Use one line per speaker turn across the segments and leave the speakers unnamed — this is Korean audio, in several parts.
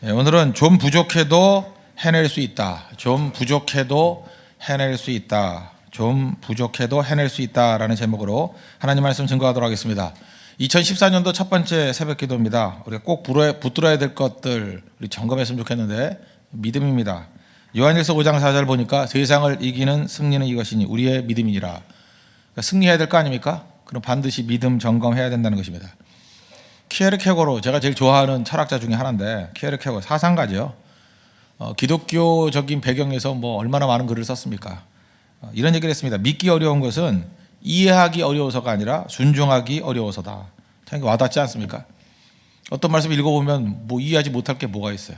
오늘은 좀 부족해도 해낼 수 있다. 좀 부족해도 해낼 수 있다. 좀 부족해도 해낼 수 있다라는 제목으로 하나님 말씀 증거하도록 하겠습니다. 2014년도 첫 번째 새벽 기도입니다. 우리가 꼭 붙들어야 될 것들 우리 점검했으면 좋겠는데 믿음입니다. 요한일서 5장 4절 보니까 세상을 이기는 승리는 이것이니 우리의 믿음이니라. 그러니까 승리해야 될 거 아닙니까? 그럼 반드시 믿음 점검해야 된다는 것입니다. 키에르케고로 제가 제일 좋아하는 철학자 중에 하나인데 키에르케고 사상가죠. 기독교적인 배경에서 뭐 얼마나 많은 글을 썼습니까? 이런 얘기를 했습니다. 믿기 어려운 것은 이해하기 어려워서가 아니라 순종하기 어려워서다. 참 와닿지 않습니까? 어떤 말씀 읽어보면 뭐 이해하지 못할 게 뭐가 있어요.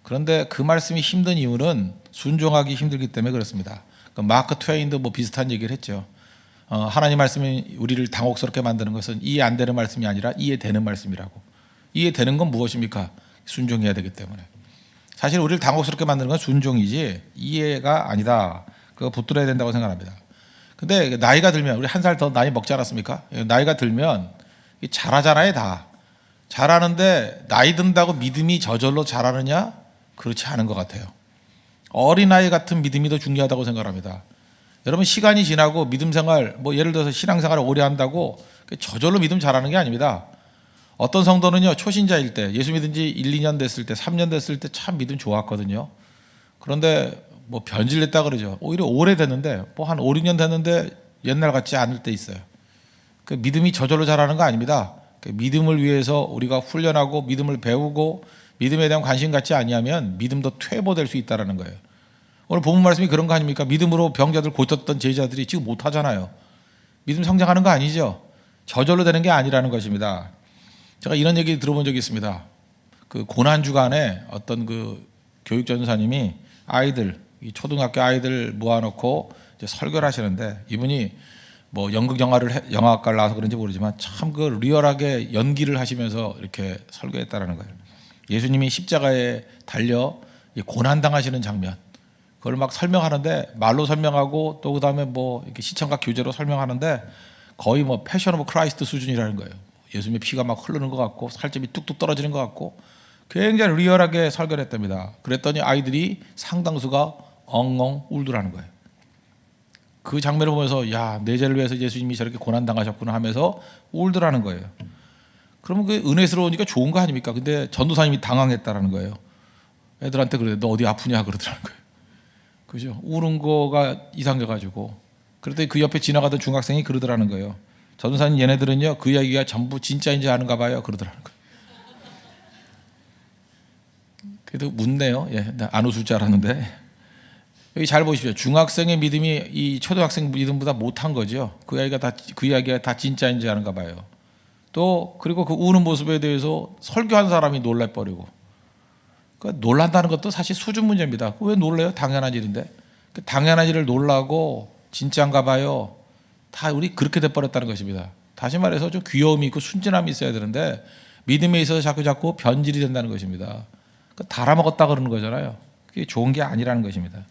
그런데 그 말씀이 힘든 이유는 순종하기 힘들기 때문에 그렇습니다. 마크 트웨인도 뭐 비슷한 얘기를 했죠. 하나님 말씀이 우리를 당혹스럽게 만드는 것은 이해 안 되는 말씀이 아니라 이해되는 말씀이라고. 이해되는 건 무엇입니까? 순종해야 되기 때문에. 사실 우리를 당혹스럽게 만드는 건 순종이지 이해가 아니다. 그거 붙들어야 된다고 생각합니다. 근데 나이가 들면 우리 한 살 더 나이 먹지 않았습니까? 나이가 들면 잘하잖아요. 다 잘하는데 나이 든다고 믿음이 저절로 잘하느냐? 그렇지 않은 것 같아요. 어린아이 같은 믿음이 더 중요하다고 생각합니다. 여러분 시간이 지나고 믿음 생활 뭐 예를 들어서 신앙생활을 오래 한다고 저절로 믿음 잘하는 게 아닙니다. 어떤 성도는요 초신자일 때 예수 믿은 지 1, 2년 됐을 때 3년 됐을 때 참 믿음 좋았거든요. 그런데 뭐 변질됐다 그러죠. 오히려 오래됐는데 뭐 한 5, 6년 됐는데 옛날 같지 않을 때 있어요. 그 믿음이 저절로 자라는 거 아닙니다. 그 믿음을 위해서 우리가 훈련하고 믿음을 배우고 믿음에 대한 관심 갖지 아니하면 믿음도 퇴보될 수 있다는 거예요. 오늘 본문 말씀이 그런 거 아닙니까? 믿음으로 병자들 고쳤던 제자들이 지금 못하잖아요. 믿음 성장하는 거 아니죠. 저절로 되는 게 아니라는 것입니다. 제가 이런 얘기 들어본 적이 있습니다. 그 고난 주간에 어떤 그 교육 전사님이 아이들 초등학교 아이들 모아놓고 이제 설교를 하시는데 이분이 뭐 연극 영화과를 나와서 그런지 모르지만 참 그 리얼하게 연기를 하시면서 이렇게 설교했다라는 거예요. 예수님이 십자가에 달려 고난 당하시는 장면. 그걸 막 설명하는데 말로 설명하고 또 그다음에 뭐 이렇게 시청각 교재로 설명하는데 거의 뭐 패션 오브 크라이스트 수준이라는 거예요. 예수님의 피가 막 흐르는 것 같고 살점이 뚝뚝 떨어지는 것 같고 굉장히 리얼하게 설교를 했답니다. 그랬더니 아이들이 상당수가 엉엉 울더라는 거예요. 그 장면을 보면서 야, 내 죄를 위해서 예수님이 저렇게 고난 당하셨구나 하면서 울더라는 거예요. 그러면 그 은혜스러우니까 좋은 거 아닙니까? 근데 전도사님이 당황했다라는 거예요. 애들한테 그래, 너 어디 아프냐 그러더라는 거예요. 그죠? 우는 거가 이상해가지고. 그랬더니 그 옆에 지나가던 중학생이 그러더라는 거예요. 전도사님 얘네들은요 그 이야기가 전부 진짜인지 아는가 봐요 그러더라는 거예요. 그래도 묻네요. 예, 안 웃을 줄 알았는데 여기 잘 보십시오. 중학생의 믿음이 이 초등학생 믿음보다 못한 거죠. 그 이야기가 다 진짜인지 아는가 봐요. 또 그리고 그 우는 모습에 대해서 설교한 사람이 놀래버리고. 그러니까 놀란다는 것도 사실 수준 문제입니다. 왜 놀래요? 당연한 일인데. 당연한 일을 놀라고 진짜인가 봐요. 다 우리 그렇게 돼버렸다는 것입니다. 다시 말해서 좀 귀여움이 있고 순진함이 있어야 되는데 믿음에 있어서 자꾸 변질이 된다는 것입니다. 달아먹었다 그러는 거잖아요. 그게 좋은 게 아니라는 것입니다.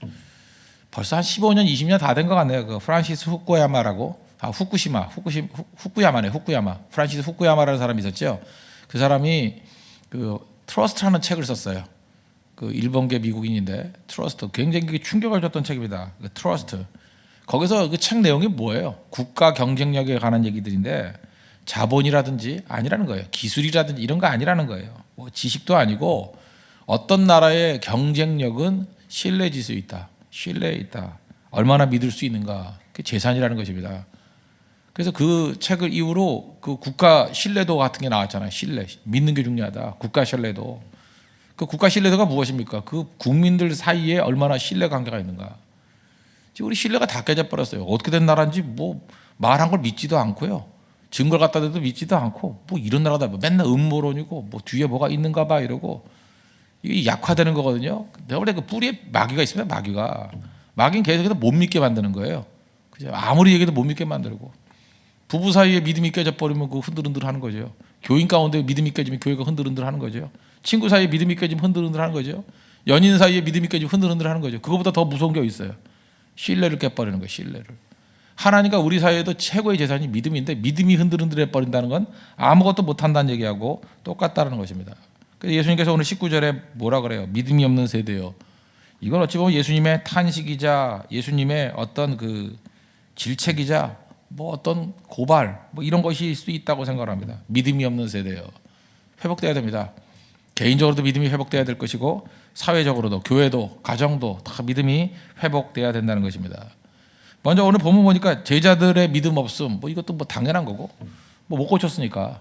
벌써 한 15년, 20년 다 된 것 같네요. 그 프란시스 후쿠야마라고, 후쿠야마네, 후쿠야마. 프란시스 후쿠야마라는 사람이 있었죠. 그 사람이 그 트러스트라는 책을 썼어요. 그 일본계 미국인인데 트러스트 굉장히 충격을 줬던 책입니다. 그 트러스트. 거기서 그 책 내용이 뭐예요? 국가 경쟁력에 관한 얘기들인데 자본이라든지 아니라는 거예요. 기술이라든지 이런 거 아니라는 거예요. 뭐 지식도 아니고 어떤 나라의 경쟁력은 신뢰질 수 있다. 신뢰에 있다. 얼마나 믿을 수 있는가. 그게 재산이라는 것입니다. 그래서 그 책을 이후로 그 국가 신뢰도 같은 게 나왔잖아요. 신뢰. 믿는 게 중요하다. 국가 신뢰도. 그 국가 신뢰도가 무엇입니까? 그 국민들 사이에 얼마나 신뢰 관계가 있는가. 지금 우리 신뢰가 다 깨져버렸어요. 어떻게 된 나라인지 뭐 말한 걸 믿지도 않고요. 증거를 갖다 대도 믿지도 않고 뭐 이런 나라다. 맨날 음모론이고 뭐 뒤에 뭐가 있는가 봐 이러고 이게 약화되는 거거든요. 내가 원래 그 뿌리에 마귀가 있습니다. 마귀는 계속해서 못 믿게 만드는 거예요. 그죠? 아무리 얘기해도 못 믿게 만들고 부부 사이에 믿음이 깨져버리면 그 흔들흔들 하는 거죠. 교인 가운데 믿음이 깨지면 교회가 흔들흔들 하는 거죠. 친구 사이에 믿음이 깨지면 흔들흔들 하는 거죠. 연인 사이에 믿음이 깨지면 흔들흔들 하는 거죠. 그거보다 더 무서운 게 있어요. 신뢰를 깨버리는 거예요. 신뢰를. 하나님과 우리 사이에도 최고의 재산이 믿음인데 믿음이 흔들흔들 해버린다는 건 아무것도 못한다는 얘기하고 똑같다는 것입니다. 예수님께서 오늘 19절에 뭐라 그래요? 믿음이 없는 세대요. 이건 어찌 보면 예수님의 탄식이자 예수님의 어떤 그 질책이자 뭐 어떤 고발 뭐 이런 것일 수 있다고 생각합니다. 믿음이 없는 세대요. 회복돼야 됩니다. 개인적으로도 믿음이 회복돼야 될 것이고 사회적으로도 교회도 가정도 다 믿음이 회복돼야 된다는 것입니다. 먼저 오늘 본문 보니까 제자들의 믿음 없음 뭐 이것도 뭐 당연한 거고 뭐 못 고쳤으니까.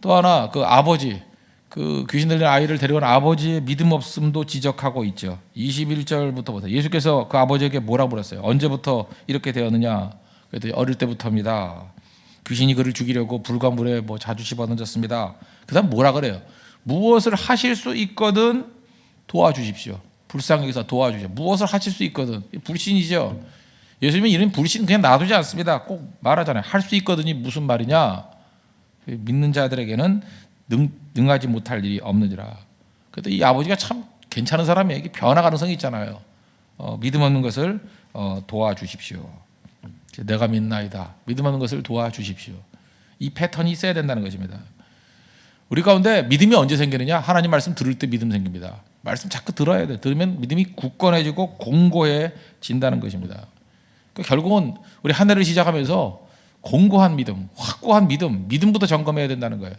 또 하나 그 아버지 그 귀신 들린 아이를 데려온 아버지의 믿음 없음도 지적하고 있죠. 21절부터 보세요. 예수께서 그 아버지에게 뭐라고 물었어요? 언제부터 이렇게 되었느냐? 그랬더니 어릴 때부터입니다. 귀신이 그를 죽이려고 불과 물에 뭐 자주 집어던졌습니다. 그다음 뭐라 그래요? 무엇을 하실 수 있거든 도와주십시오. 불쌍히 여기서 도와주십시오. 무엇을 하실 수 있거든. 불신이죠. 예수님은 이런 불신 그냥 놔두지 않습니다. 꼭 말하잖아요. 할 수 있거든이 무슨 말이냐? 믿는 자들에게는 능하지 못할 일이 없느니라. 그래도 이 아버지가 참 괜찮은 사람이에요. 이게 변화 가능성이 있잖아요. 믿음 없는 것을 도와주십시오. 내가 믿나이다. 믿음 없는 것을 도와주십시오. 이 패턴이 있어야 된다는 것입니다. 우리 가운데 믿음이 언제 생기느냐? 하나님 말씀 들을 때 믿음 생깁니다. 말씀 자꾸 들어야 돼. 들으면 믿음이 굳건해지고 공고해진다는 것입니다. 그러니까 결국은 우리 한 해를 시작하면서 공고한 믿음, 확고한 믿음부터 점검해야 된다는 거예요.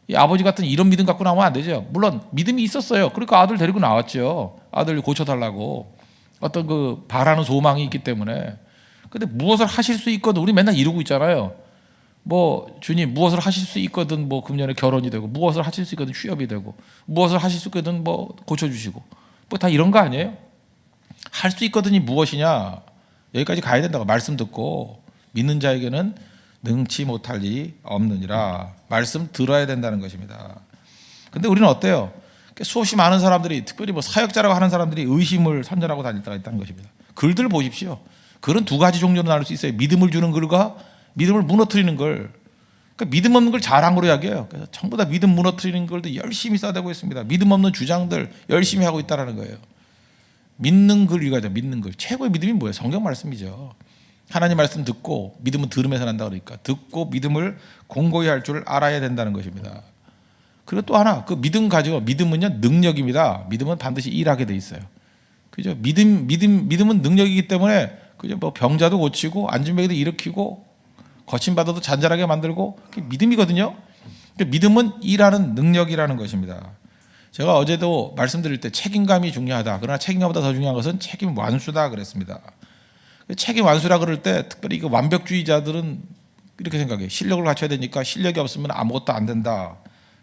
이 아버지 같은 이런 믿음 갖고 나오면 안 되죠. 물론 믿음이 있었어요. 그러니까 아들 데리고 나왔죠. 아들 고쳐달라고. 어떤 그 바라는 소망이 있기 때문에. 근데 무엇을 하실 수 있거든 우리 맨날 이러고 있잖아요. 뭐 주님 무엇을 하실 수 있거든 뭐 금년에 결혼이 되고 무엇을 하실 수 있거든 취업이 되고 무엇을 하실 수 있거든 뭐 고쳐주시고 뭐 다 이런 거 아니에요? 할 수 있거든이 무엇이냐? 여기까지 가야 된다고 말씀 듣고 믿는 자에게는 능치 못할 일이 없느니라. 말씀 들어야 된다는 것입니다. 근데 우리는 어때요? 수없이 많은 사람들이 특별히 뭐 사역자라고 하는 사람들이 의심을 선전하고 다닐 때가 있다는 것입니다. 글들 보십시오. 글은 두 가지 종류로 나눌 수 있어요. 믿음을 주는 글과 믿음을 무너뜨리는 글. 그러니까 믿음 없는 걸 자랑으로 이야기해요. 그래서 전부 다 믿음 무너뜨리는 글도 열심히 써대고 있습니다. 믿음 없는 주장들 열심히 하고 있다는 거예요. 믿는 글 읽어야 돼요. 믿는 글. 최고의 믿음이 뭐예요? 성경 말씀이죠. 하나님 말씀 듣고 믿음은 들음에서 난다 그러니까 듣고 믿음을 공고히 할 줄 알아야 된다는 것입니다. 그리고 또 하나 그 믿음 가지고 믿음은요 능력입니다. 믿음은 반드시 일하게 돼 있어요. 그죠? 믿음은 능력이기 때문에 그죠? 뭐 병자도 고치고 안진뱅이도 일으키고 거친 바다도 잔잔하게 만들고 그게 믿음이거든요. 그러니까 믿음은 일하는 능력이라는 것입니다. 제가 어제도 말씀드릴 때 책임감이 중요하다. 그러나 책임감보다 더 중요한 것은 책임 완수다 그랬습니다. 책임 완수라 그럴 때 특별히 그 완벽주의자들은 이렇게 생각해요. 실력을 갖춰야 되니까 실력이 없으면 아무것도 안 된다.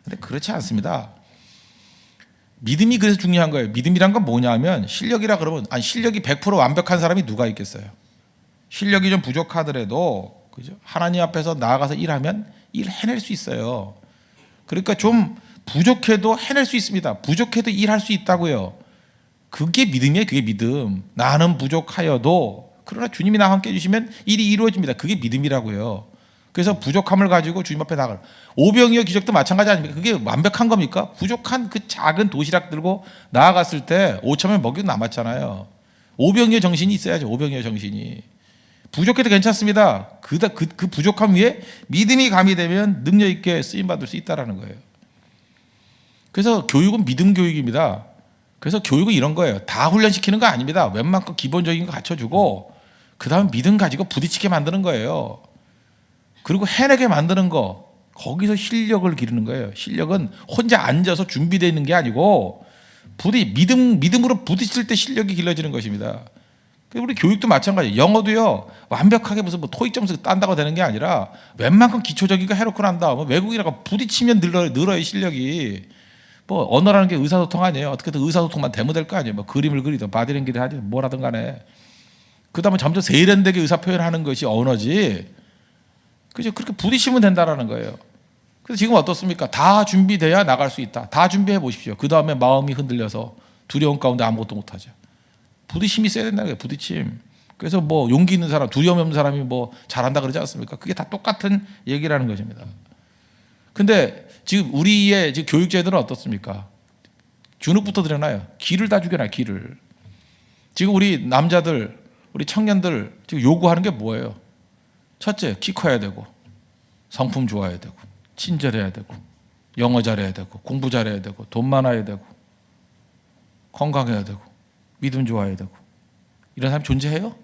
근데 그렇지 않습니다. 믿음이 그래서 중요한 거예요. 믿음이란 건 뭐냐면 실력이라 그러면 아니 실력이 100% 완벽한 사람이 누가 있겠어요. 실력이 좀 부족하더라도 그죠? 하나님 앞에서 나아가서 일하면 일 해낼 수 있어요. 그러니까 좀 부족해도 해낼 수 있습니다. 부족해도 일할 수 있다고요. 그게 믿음이에요. 그게 믿음. 나는 부족하여도 그러나 주님이 나와 함께 해주시면 일이 이루어집니다. 그게 믿음이라고요. 그래서 부족함을 가지고 주님 앞에 나갈. 오병이어 기적도 마찬가지 아닙니까? 그게 완벽한 겁니까? 부족한 그 작은 도시락 들고 나아갔을 때 5,000명 먹이고 남았잖아요. 오병이어 정신이 있어야죠. 오병이어 정신이. 부족해도 괜찮습니다. 그 부족함 위에 믿음이 가미되면 능력 있게 쓰임받을 수 있다는 거예요. 그래서 교육은 믿음 교육입니다. 그래서 교육은 이런 거예요. 다 훈련시키는 거 아닙니다. 웬만큼 기본적인 거 갖춰주고 그 다음 믿음 가지고 부딪히게 만드는 거예요. 그리고 해내게 만드는 거 거기서 실력을 기르는 거예요. 실력은 혼자 앉아서 준비되어 있는 게 아니고 믿음으로 부딪힐 때 실력이 길러지는 것입니다. 우리 교육도 마찬가지예요. 영어도요 완벽하게 무슨 뭐 토익 점수 딴다고 되는 게 아니라 웬만큼 기초적인 거 해놓고 난 다음에 외국인하고 부딪히면 늘어요 실력이. 뭐 언어라는 게 의사소통 아니에요. 어떻게든 의사소통만 되면 될 거 아니에요. 뭐 그림을 그리든 바디랭귀를 하든 뭐라든 간에. 그다음에 점점 세련되게 의사 표현하는 것이 언어지. 그죠? 그렇게 부딪히면 된다라는 거예요. 그래서 지금 어떻습니까? 다 준비돼야 나갈 수 있다. 다 준비해 보십시오. 그 다음에 마음이 흔들려서 두려움 가운데 아무것도 못하죠. 부딪힘이 있어야 된다는 거예요. 부딪힘. 그래서 뭐 용기 있는 사람, 두려움 없는 사람이 뭐 잘한다 그러지 않습니까? 그게 다 똑같은 얘기라는 것입니다. 근데 지금 우리의 지금 교육제도는 어떻습니까? 주눅부터 드러나요. 기를 다 죽여놔요. 기를. 지금 우리 남자들, 우리 청년들 지금 요구하는 게 뭐예요? 첫째, 키 커야 되고 성품 좋아야 되고 친절해야 되고 영어 잘해야 되고 공부 잘해야 되고 돈 많아야 되고 건강해야 되고 믿음 좋아야 되고 이런 사람이 존재해요?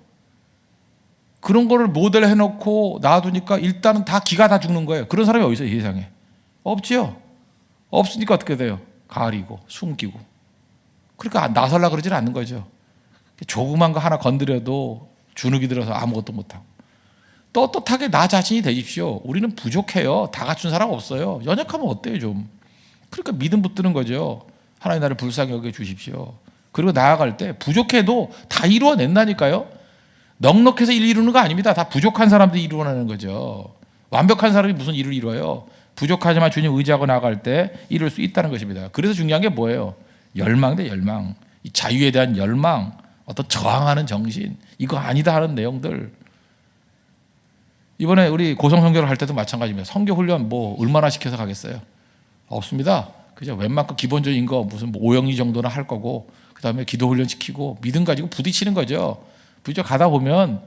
그런 거를 모델 해놓고 놔두니까 일단은 다 기가 다 죽는 거예요. 그런 사람이 어디 있어요, 이 세상에? 없지요. 없으니까 어떻게 돼요? 가리고 숨기고. 그러니까 나설라 그러지는 않는 거죠. 조그만 거 하나 건드려도 주눅이 들어서 아무것도 못하고. 떳떳하게 나 자신이 되십시오. 우리는 부족해요. 다 갖춘 사람 없어요. 연약하면 어때요 좀. 그러니까 믿음 붙드는 거죠. 하나님 나를 불쌍히 여겨 주십시오. 그리고 나아갈 때 부족해도 다 이루어낸다니까요. 넉넉해서 일 이루는 거 아닙니다. 다 부족한 사람들이 이루어내는 거죠. 완벽한 사람이 무슨 일을 이루어요. 부족하지만 주님 의지하고 나아갈 때 이룰 수 있다는 것입니다. 그래서 중요한 게 뭐예요? 열망 대 열망. 이 자유에 대한 열망, 어떤 저항하는 정신, 이거 아니다 하는 내용들. 이번에 우리 고성 선교를 할 때도 마찬가지입니다. 선교 훈련 뭐 얼마나 시켜서 가겠어요? 없습니다. 그죠? 웬만큼 기본적인 거 무슨 뭐 오영이 정도는 할 거고, 그 다음에 기도 훈련 시키고 믿음 가지고 부딪히는 거죠. 부딪혀 가다 보면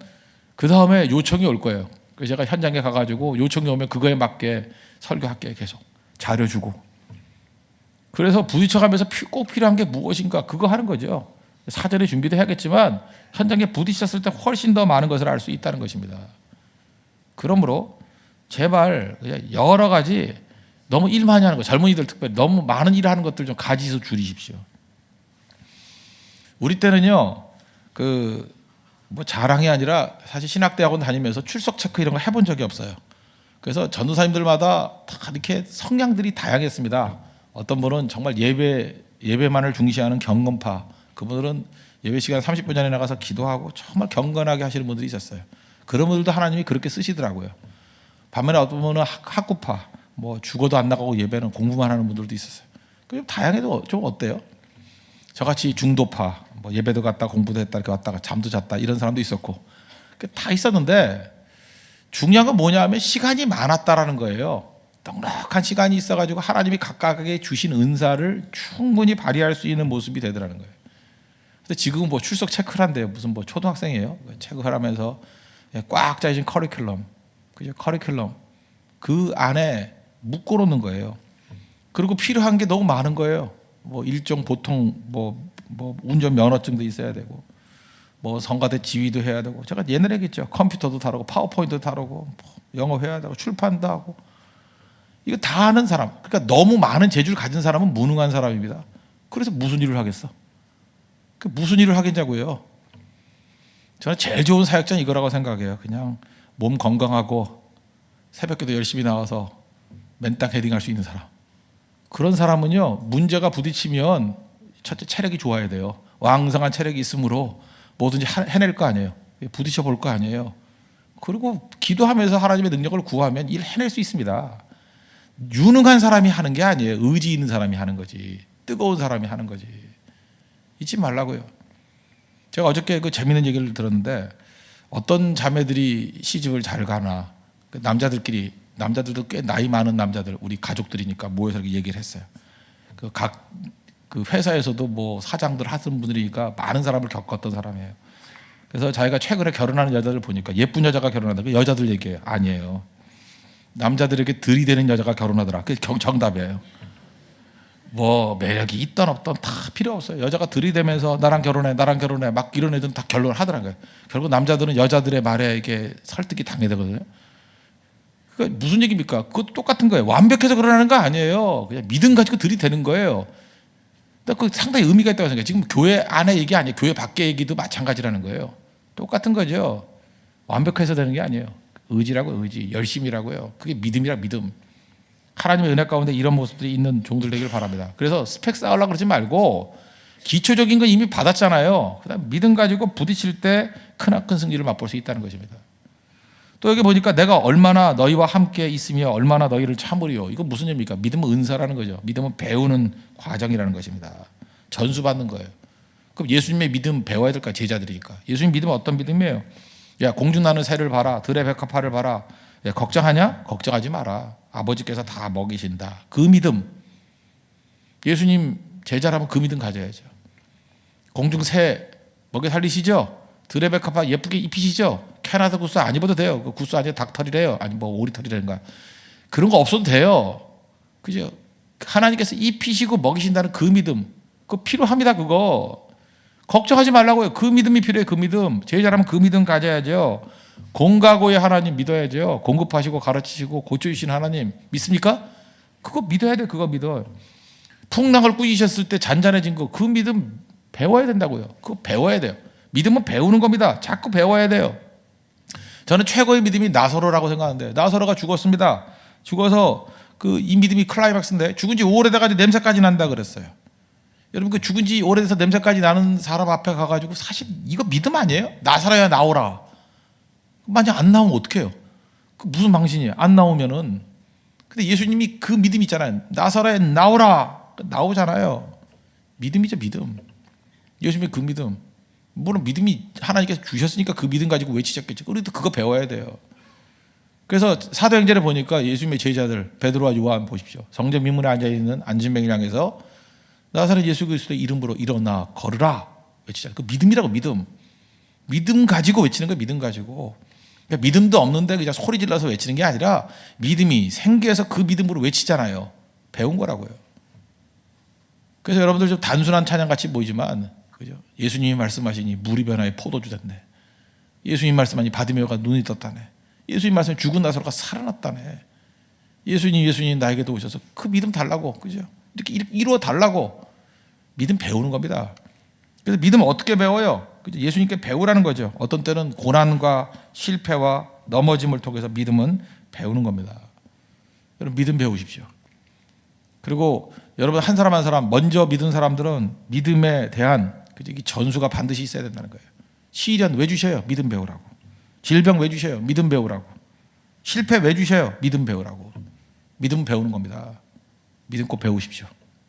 그 다음에 요청이 올 거예요. 그래서 제가 현장에 가가지고 요청이 오면 그거에 맞게 설교할게요. 계속 자료 주고. 그래서 부딪혀가면서 꼭 필요한 게 무엇인가 그거 하는 거죠. 사전에 준비도 해야겠지만 현장에 부딪혔을 때 훨씬 더 많은 것을 알 수 있다는 것입니다. 그러므로 제발 여러 가지 너무 일 많이 하는 거, 젊은이들 특별히 너무 많은 일을 하는 것들 좀 가지수 줄이십시오. 우리 때는요, 뭐 자랑이 아니라 사실 신학대학원 다니면서 출석 체크 이런 거 해본 적이 없어요. 그래서 전도사님들마다 다 이렇게 성향들이 다양했습니다. 어떤 분은 정말 예배만을 중시하는 경건파, 그분들은 예배 시간 30분 전에 나가서 기도하고 정말 경건하게 하시는 분들이 있었어요. 그런 분들도 하나님이 그렇게 쓰시더라고요. 반면에 어떤 분은 학구파, 뭐 죽어도 안 나가고 예배는 공부만 하는 분들도 있었어요. 다양해도 좀 어때요? 저같이 중도파, 뭐 예배도 갔다 공부도 했다 이렇게 왔다가 잠도 잤다 이런 사람도 있었고 다 있었는데 중요한 건 뭐냐 하면 시간이 많았다라는 거예요. 넉넉한 시간이 있어가지고 하나님이 각각에게 주신 은사를 충분히 발휘할 수 있는 모습이 되더라는 거예요. 근데 지금은 뭐 출석 체크를 한대요. 무슨 뭐 초등학생이에요. 체크를 하면서 꽉 짜여진 커리큘럼, 그죠? 커리큘럼 그 안에 묶어놓는 거예요. 그리고 필요한 게 너무 많은 거예요. 뭐 일종 보통 뭐 운전 면허증도 있어야 되고 뭐 성가대 지휘도 해야 되고 제가 옛날에 얘기했죠. 컴퓨터도 다루고 파워포인트도 다루고 영어 해야 되고 출판도 하고 이거 다 하는 사람. 그러니까 너무 많은 재주를 가진 사람은 무능한 사람입니다. 그래서 무슨 일을 하겠어? 무슨 일을 하겠냐고요. 저는 제일 좋은 사역자는 이거라고 생각해요. 그냥 몸 건강하고 새벽기도 열심히 나와서 맨땅 헤딩할 수 있는 사람. 그런 사람은요, 문제가 부딪히면 첫째 체력이 좋아야 돼요. 왕성한 체력이 있으므로 뭐든지 해낼 거 아니에요. 부딪혀 볼 거 아니에요. 그리고 기도하면서 하나님의 능력을 구하면 일 해낼 수 있습니다. 유능한 사람이 하는 게 아니에요. 의지 있는 사람이 하는 거지. 뜨거운 사람이 하는 거지. 잊지 말라고요. 제가 어저께 재미있는 얘기를 들었는데 어떤 자매들이 시집을 잘 가나 남자들도 꽤 나이 많은 남자들 우리 가족들이니까 모여서 이렇게 얘기를 했어요. 각 회사에서도 뭐 사장들 하시는 분들이니까 많은 사람을 겪었던 사람이에요. 그래서 자기가 최근에 결혼하는 여자들 보니까 예쁜 여자가 결혼한다. 그 여자들 얘기예요. 아니에요. 남자들에게 들이대는 여자가 결혼하더라. 그게 정답이에요. 뭐 매력이 있던 없던 다 필요 없어요. 여자가 들이대면서 나랑 결혼해 막 이런 애들은 다 결론을 하더라고요. 결국 남자들은 여자들의 말에 이게 설득이 당해야 되거든요. 그러니까 무슨 얘기입니까? 그것도 똑같은 거예요. 완벽해서 결혼하는 거 아니에요. 그냥 믿음 가지고 들이대는 거예요. 그 상당히 의미가 있다고 생각해요. 지금 교회 안에 얘기 아니에요. 교회 밖의 얘기도 마찬가지라는 거예요. 똑같은 거죠. 완벽해서 되는 게 아니에요. 의지라고 의지, 열심이라고요. 그게 믿음이라 믿음. 하나님의 은혜 가운데 이런 모습들이 있는 종들 되기를 바랍니다. 그래서 스펙 쌓으려고 그러지 말고 기초적인 건 이미 받았잖아요. 그다음 믿음 가지고 부딪힐 때 크나큰 승리를 맛볼 수 있다는 것입니다. 또 여기 보니까 내가 얼마나 너희와 함께 있으며 얼마나 너희를 참으리요. 이거 무슨 의미입니까? 믿음은 은사라는 거죠. 믿음은 배우는 과정이라는 것입니다. 전수받는 거예요. 그럼 예수님의 믿음 배워야 될까? 제자들이니까. 예수님 믿음은 어떤 믿음이에요? 야, 공중나는 새를 봐라. 들의 백합화를 봐라. 야, 걱정하냐? 걱정하지 마라. 아버지께서 다 먹이신다. 그 믿음. 예수님 제자라면 그 믿음 가져야죠. 공중 새 먹여 살리시죠? 들의 백합화 예쁘게 입히시죠? 캐나다 구스 안 입어도 돼요. 그 구스 안에 닭털이래요. 아니 뭐 오리털이라든가. 그런 거 없어도 돼요. 그죠? 하나님께서 입히시고 먹이신다는 그 믿음, 그거 필요합니다. 그거 걱정하지 말라고요. 그 믿음이 필요해요. 그 믿음. 제자라면 그 믿음 가져야죠. 공가고의 하나님 믿어야죠. 공급하시고 가르치시고 고쳐주신 하나님 믿습니까? 그거 믿어야 돼요. 그거 믿어. 풍랑을 꾸짖으셨을 때 잔잔해진 거, 그 믿음 배워야 된다고요. 그거 배워야 돼요. 믿음은 배우는 겁니다. 자꾸 배워야 돼요. 저는 최고의 믿음이 나사로라고 생각하는데, 나사로가 죽었습니다. 죽어서 이 믿음이 클라이막스인데, 죽은 지 오래돼가지고 냄새까지 난다 그랬어요. 여러분, 그 죽은 지 오래돼서 냄새까지 나는 사람 앞에 가가지고 사실 이거 믿음 아니에요? 나사로야 나오라. 만약 안 나오면 어떡해요? 그 무슨 망신이에요? 안 나오면은. 근데 예수님이 그 믿음 있잖아요. 나사로야 나오라. 나오잖아요. 믿음이죠, 믿음. 예수님의 그 믿음. 물론 믿음이 하나님께서 주셨으니까 그 믿음 가지고 외치셨겠죠. 우리도 그거 배워야 돼요. 그래서 사도행전에 보니까 예수님의 제자들 베드로와 요한 보십시오. 성전 민문에 앉아있는 안진뱅이를 향해서 나사렛 예수 그리스도의 이름으로 일어나 걸으라 외치잖아요. 그 믿음이라고, 믿음. 믿음 가지고 외치는 거예요. 믿음 가지고. 그러니까 믿음도 없는데 그냥 소리 질러서 외치는 게 아니라 믿음이 생겨서 그 믿음으로 외치잖아요. 배운 거라고요. 그래서 여러분들 좀 단순한 찬양 같이 보이지만, 그죠? 예수님이 말씀하시니 물이 변화에 포도주 됐네. 예수님 말씀하니 바디메오가 눈이 떴다네. 예수님 말씀에 죽은 나사로가 살아났다네. 예수님 나에게도 오셔서 그 믿음 달라고, 그죠? 이렇게 이루어 달라고. 믿음 배우는 겁니다. 그래서 믿음은 어떻게 배워요? 그죠? 예수님께 배우라는 거죠. 어떤 때는 고난과 실패와 넘어짐을 통해서 믿음은 배우는 겁니다. 여러분, 믿음 배우십시오. 그리고 여러분, 한 사람 한 사람 먼저 믿은 사람들은 믿음에 대한 전수가 반드시 있어야 된다는 거예요. 시련 왜 주셔요? 믿음 배우라고. 질병 왜 주셔요? 믿음 배우라고. 실패 왜 주셔요? 믿음 배우라고. 믿음 배우는 겁니다. 믿음 꼭 배우십시오.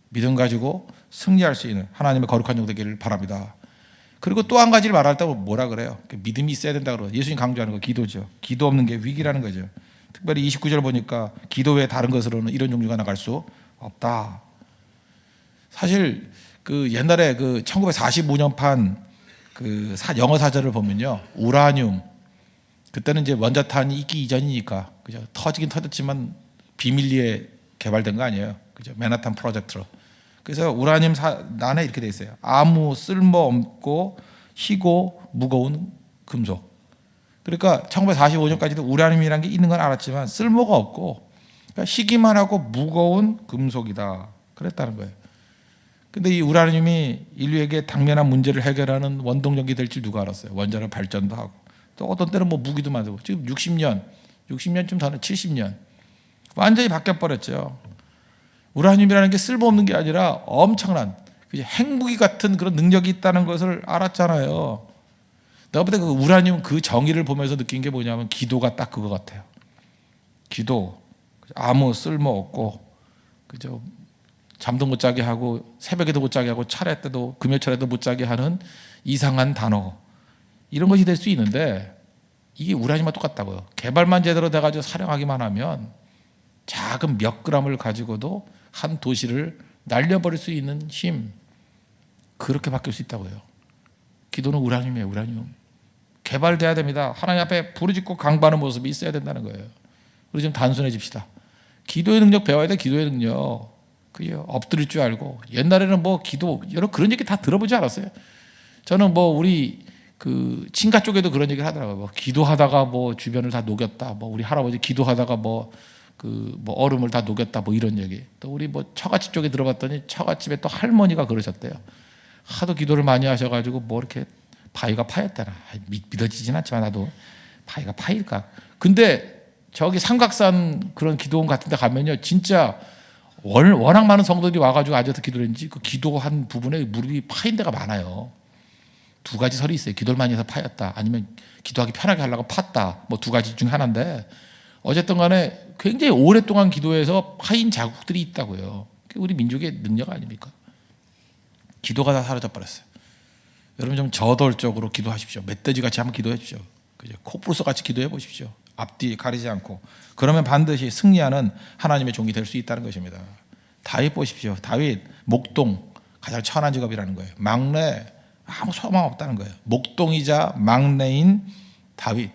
믿음 가지고 승리할 수 있는 하나님의 거룩한 종 되기를 바랍니다. 그리고 또 한 가지를 말할 때 뭐라 그래요? 믿음이 있어야 된다고 그래요. 예수님 강조하는 거 기도죠. 기도 없는 게 위기라는 거죠. 특별히 29절 보니까 기도 외에 다른 것으로는 이런 종류가 나갈 수 없다. 사실 옛날에 1945년판 영어 사전을 보면요, 우라늄, 그때는 이제 원자탄이 있기 이전이니까, 그죠? 터지긴 터졌지만 비밀리에 개발된 거 아니에요, 그죠? 맨하탄 프로젝트로. 그래서 우라늄 난에 이렇게 돼 있어요. 아무 쓸모없고 희고 무거운 금속. 그러니까 1945년까지도 우라늄이라는 게 있는 건 알았지만 쓸모가 없고, 그러니까 희기만 하고 무거운 금속이다 그랬다는 거예요. 근데 이 우라늄이 인류에게 당면한 문제를 해결하는 원동력이 될 줄 누가 알았어요? 원자로 발전도 하고, 또 어떤 때는 무기도 만들고. 지금 60년쯤 더는 70년 완전히 바뀌어버렸죠. 우라늄이라는 게 쓸모없는 게 아니라 엄청난 핵무기 같은 그런 능력이 있다는 것을 알았잖아요. 내가 볼 때 그 우라늄 그 정의를 보면서 느낀 게 뭐냐면 기도가 딱 그거 같아요. 기도, 아무 쓸모없고, 그죠? 잠도 못 자게 하고 새벽에도 못 자게 하고 차례 때도 금요철에도 못 자게 하는 이상한 단어, 이런 것이 될 수 있는데, 이게 우라늄과 똑같다고요. 개발만 제대로 돼가지고 사용하기만 하면 작은 몇 그램을 가지고도 한 도시를 날려버릴 수 있는 힘, 그렇게 바뀔 수 있다고요. 기도는 우라늄이에요. 우라늄. 개발돼야 됩니다. 하나님 앞에 부르짖고 강구하는 모습이 있어야 된다는 거예요. 우리 좀 단순해집시다. 기도의 능력 배워야 돼. 기도의 능력. 그요, 엎드릴 줄 알고. 옛날에는 기도, 여러 그런 얘기 다 들어보지 않았어요? 저는 우리 친가 쪽에도 그런 얘기를 하더라고요. 기도하다가 주변을 다 녹였다. 우리 할아버지 기도하다가 얼음을 다 녹였다. 이런 얘기. 또 우리 처갓집 쪽에 들어봤더니 처갓집에 또 할머니가 그러셨대요. 하도 기도를 많이 하셔가지고 이렇게 바위가 파였다나. 믿어지진 않지만 나도 바위가 파일까. 근데 저기 삼각산 그런 기도원 같은 데 가면요, 진짜 워낙 많은 성도들이 와가지고 앉아서 기도를 했는지 그 기도한 부분에 무릎이 파인 데가 많아요. 두 가지 설이 있어요. 기도를 많이 해서 파였다, 아니면 기도하기 편하게 하려고 팠다. 두 가지 중 하나인데, 어쨌든 간에 굉장히 오랫동안 기도해서 파인 자국들이 있다고요. 그게 우리 민족의 능력 아닙니까? 기도가 다 사라져 버렸어요. 여러분 좀 저돌적으로 기도하십시오. 멧돼지같이 한번 기도해 주십시오. 코뿔소같이 기도해 보십시오. 앞뒤 가리지 않고. 그러면 반드시 승리하는 하나님의 종이 될 수 있다는 것입니다. 다윗 보십시오. 다윗 목동, 가장 천한 직업이라는 거예요. 막내, 아무 소망 없다는 거예요. 목동이자 막내인 다윗.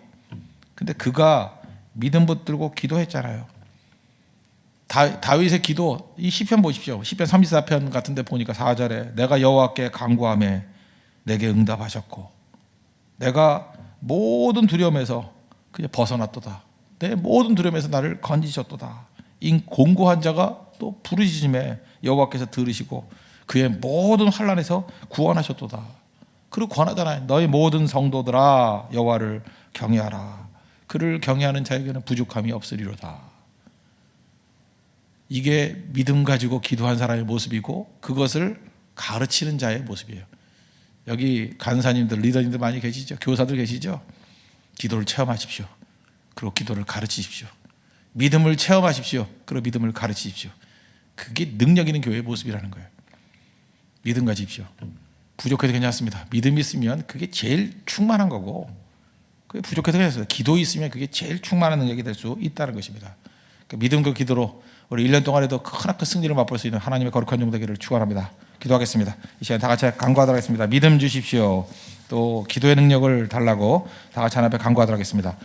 근데 그가 믿음 붙들고 기도했잖아요. 다윗의 기도, 이 시편 보십시오. 시편 34편 같은데 보니까 4절에 내가 여호와께 간구하매 내게 응답하셨고 내가 모든 두려움에서 그냥 벗어났도다. 내 모든 두려움에서 나를 건지셨도다. 이 공고한 자가 또 부르짖음에 여호와께서 들으시고 그의 모든 환난에서 구원하셨도다. 그리고 권하잖아요. 너희 모든 성도들아 여호와를 경외하라. 그를 경외하는 자에게는 부족함이 없으리로다. 이게 믿음 가지고 기도한 사람의 모습이고 그것을 가르치는 자의 모습이에요. 여기 간사님들, 리더님들 많이 계시죠? 교사들 계시죠? 기도를 체험하십시오. 그리고 기도를 가르치십시오. 믿음을 체험하십시오. 그리고 믿음을 가르치십시오. 그게 능력 있는 교회의 모습이라는 거예요. 믿음 가지십시오. 부족해도 괜찮습니다. 믿음이 있으면 그게 제일 충만한 거고 그게 부족해도 괜찮습니다. 기도 있으면 그게 제일 충만한 능력이 될 수 있다는 것입니다. 믿음과 기도로 우리 1년 동안에도 크나큰 승리를 맛볼 수 있는 하나님의 거룩한 종 되기를 축원합니다. 기도하겠습니다. 이 시간 다 같이 간구하도록 하겠습니다. 믿음 주십시오. 또 기도의 능력을 달라고 다 같이 하나님 앞에 간구하도록 하겠습니다.